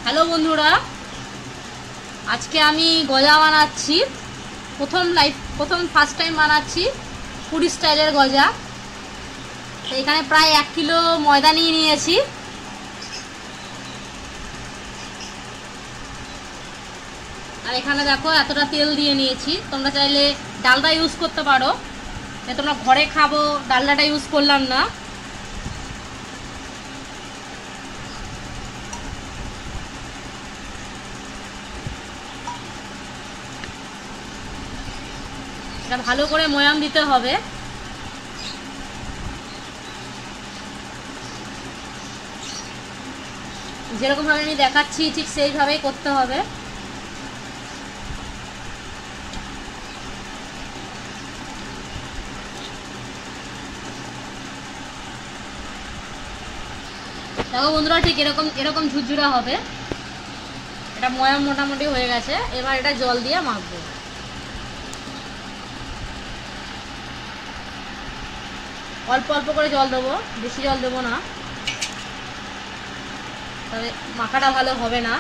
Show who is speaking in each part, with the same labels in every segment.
Speaker 1: Hello বন্ধুরা, আজকে আমি গজা বানাচ্ছি। ফার্স্ট টাইম বানাচ্ছি পুরি স্টাইলের গজা। তো এখানে প্রায় 1 কিলো ময়দা নিয়ে নিয়েছি। আর এখানে দেখো এতটা তেল দিয়ে নিয়েছি। তোমরা চাইলে ডালডা ইউজ করতে পারো, তোমরা ঘরে খাবো ডালডাটা ইউজ করলাম না। এটা ভালো করে ময়াম দিতে হবে। যেরকম ভাবে আমি দেখাচ্ছি ঠিক সেইভাবেই করতে হবে। দেখো বন্ধুরা, ঠিক এরকম ঝুরঝুরা হবে। এটা ময়াম মোটামুটি হয়ে গেছে। এবার এটা জল দিয়ে মাখবো। অল্প অল্প করে জল দেবো, বেশি জল দেবো না, তবে মাখাটা ভালো হবে না।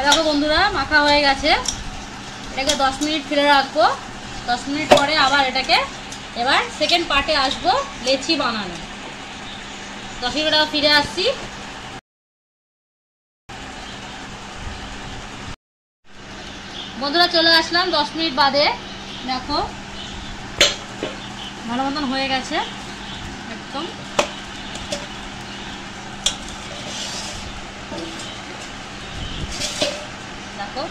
Speaker 1: দেখো বন্ধুরা, মাখা হয়ে গেছে। এটাকে 10 মিনিট ফেলে রাখবো। 10 মিনিট পরে আবার এবার সেকেন্ড পার্টে আসবো লেচি বানানো। 10 মিনিট ফিরে আসছি। বন্ধুরা চলে আসলাম 10 মিনিট বাদে। দেখো ভালো মতন হয়ে গেছে একদম। দেখো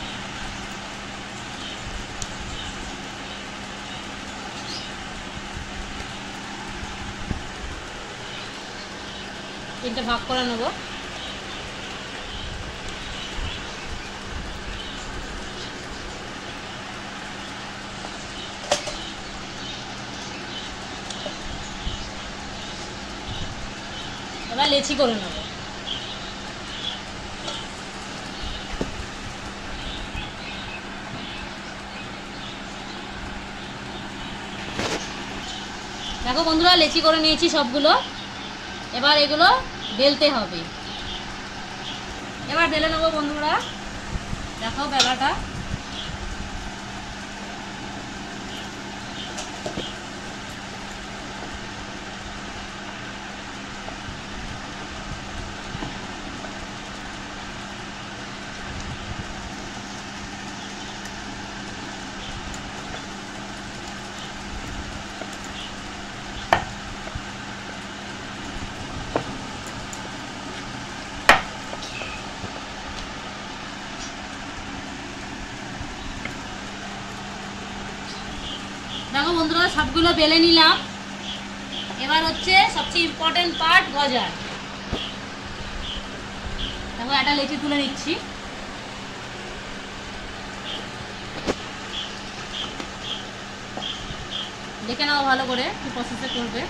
Speaker 1: তিনটে ভাগ করে নেব। এবার লেচি করে নেব। দেখো বন্ধুরা, লেচি করে নিয়েছি সবগুলো। এবার এগুলো বেলতে হবে। এবার বেলে নেবো বন্ধুরা। দেখো বেলাটা। দেখো বন্ধুরা, সবগুলো বেলে নিলাম। এবার হচ্ছে সবচেয়ে ইম্পর্টেন্ট পার্ট গজার। দেখো একটা লেচি তুলে নিচ্ছি। দেখে নাও ভালো করে কি প্রসেসে করবে।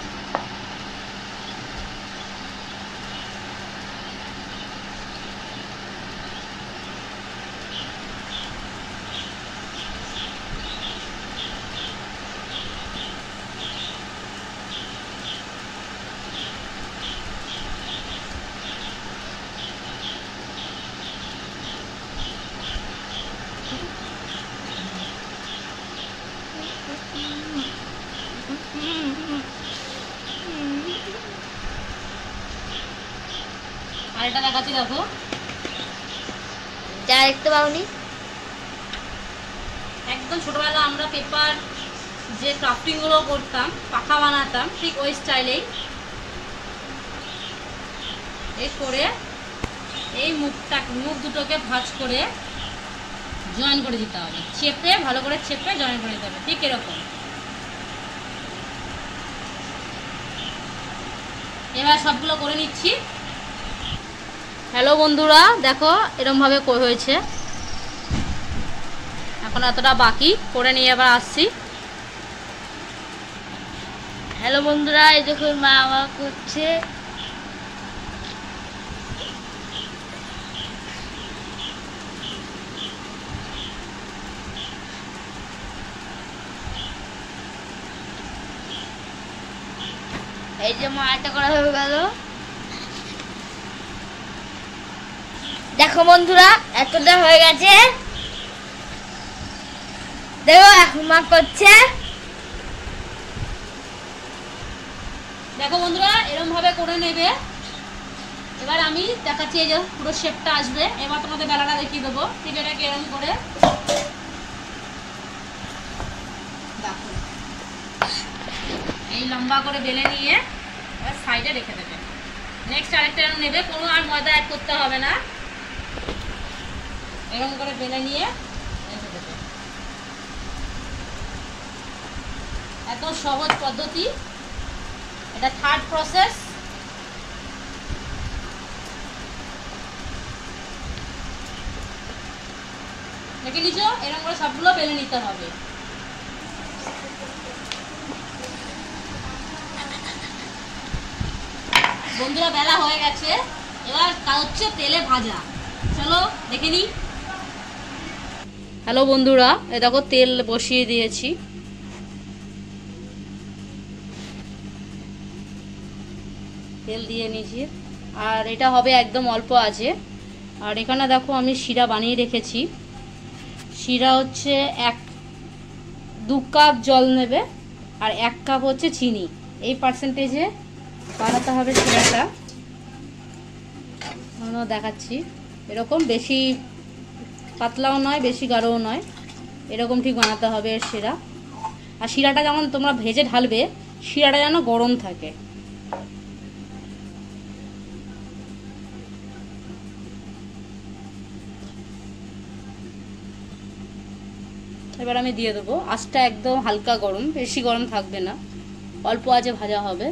Speaker 1: আর এটা দেখাচ্ছি। দেখো
Speaker 2: যা দেখতে পাওনি,
Speaker 1: একদম ছোটবেলা আমরা পেপার যে ক্রাফটিং গুলো করতাম, পাখা বানাতাম, ঠিক ওই স্টাইলেই করে এই মুখ দুটোকে ভাঁজ করে জয়েন করে দিতে হবে। চেপে ভালো করে চেপে জয়েন করে দিতে হবে, ঠিক এরকম। এবার সবগুলো করে নিচ্ছি। হ্যালো বন্ধুরা, দেখো এরকম ভাবে হয়েছে। এখন এতটা বাকি করে নিয়ে এবার আসছি।
Speaker 2: হ্যালো বন্ধুরা, এই দেখুন মা আমার করছে। এই যে মাটা করা হয়ে গেল। দেখো বন্ধুরা এতটা হয়ে গেছে, দেখো এখন মা করছে।
Speaker 1: দেখো বন্ধুরা এরকম ভাবে করে নেবে। এবার আমি দেখাচ্ছি এই যে পুরো শেপটা আসবে। এবার তোমাদের বেলাটা দেখিয়ে দেবো ঠিক এটাকে এরকম করে দেখো এই লম্বা করে বেলে নিয়ে এবার সাইডে রেখে দেবে। নেক্সট আরেকটা এরকম নেবে, কোনো আর ময়দা অ্যাড করতে হবে না, এরকম করে বেলে নিয়ে রেখে দেবে। এত সহজ পদ্ধতি, এটা থার্ড প্রসেস। দেখে নিছো এরকম করে সবগুলো বেলে নিতে হবে। বন্ধুরা বেলা হয়ে গেছে, এবার কাজ হচ্ছে তেলে ভাজা। চলো দেখে নি। হ্যালো বন্ধুরা, এ দেখো তেল বসিয়ে দিয়েছি। তেল দিয়ে নিয়েছি, আর এটা হবে একদম অল্প আছে। আর এখানে দেখো আমি শিরা বানিয়ে রেখেছি। শিরা হচ্ছে 2 কাপ জল নেবে আর 1 কাপ হচ্ছে চিনি, এই পার্সেন্টেজে বানাতে হবে শিরাটা। দেখাচ্ছি এরকম, বেশি পাতলাও নয় বেশি গাঢ়ও নয়, এরকম ঠিক বানাতে হবে শিরা। আর শিরাটা যখন তোমরা ভেজে ঢালবে শিরাটা যেন গরম থাকে। এবার আমি দিয়ে দেবো। আঁচটা একদম হালকা গরম, বেশি গরম থাকবে না, অল্প আঁচে ভাজা হবে।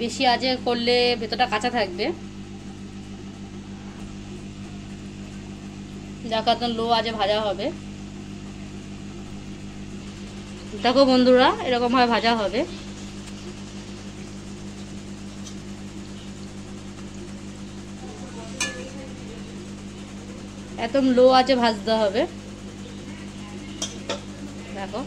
Speaker 1: বেশি আঁচে করলে ভেতরটা কাঁচা থাকবে, যাকে একদম লো আঁচে ভাজা হবে। দেখো বন্ধুরা এরকম ভাবে ভাজা হবে। একদম লো আঁচে ভাজতে হবে। দেখো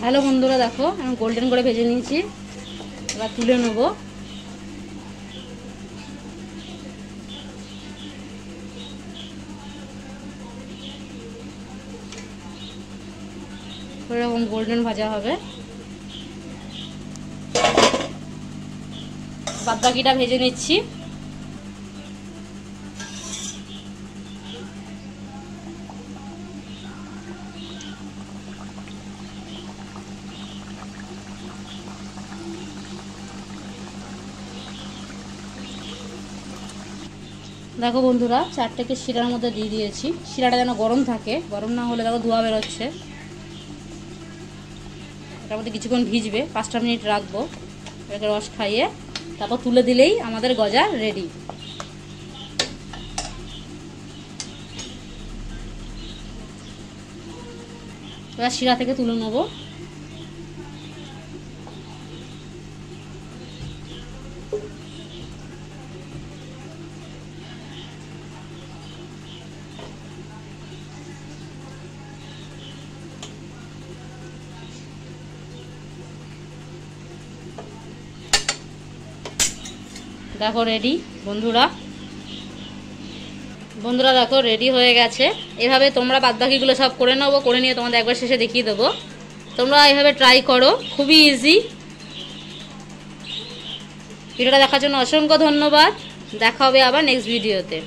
Speaker 1: হ্যালো বন্ধুরা, দেখো আমি গোল্ডেন করে ভেজে নিয়েছি। এবার তুলে নেবো। এরকম গোল্ডেন ভাজা হবে। বাদবাকিটা ভেজে নিচ্ছি। দেখো বন্ধুরা 4টেকে শিরার মধ্যে দিয়ে দিয়েছি। শিরাটা যেন গরম থাকে, গরম না হলে দেখো ধোঁয়া বেরোচ্ছে। এটার মধ্যে কিছুক্ষণ ভিজবে, 5টা মিনিট রাখবো, এটাকে রস খাইয়ে তারপর তুলে দিলেই আমাদের গজা রেডি। এবার শিরা থেকে তুলে নেবো। দেখো রেডি বন্ধুরা। দেখো রেডি হয়ে গেছে। এভাবে তোমরা বাদবাকিগুলো সব করে নেবো, করে নিয়ে তোমাদের একবার শেষে দেখিয়ে দেবো। তোমরা এইভাবে ট্রাই করো, খুবই ইজি। ভিডিওটা দেখার জন্য অসংখ্য ধন্যবাদ। দেখা হবে আবার নেক্সট ভিডিওতে।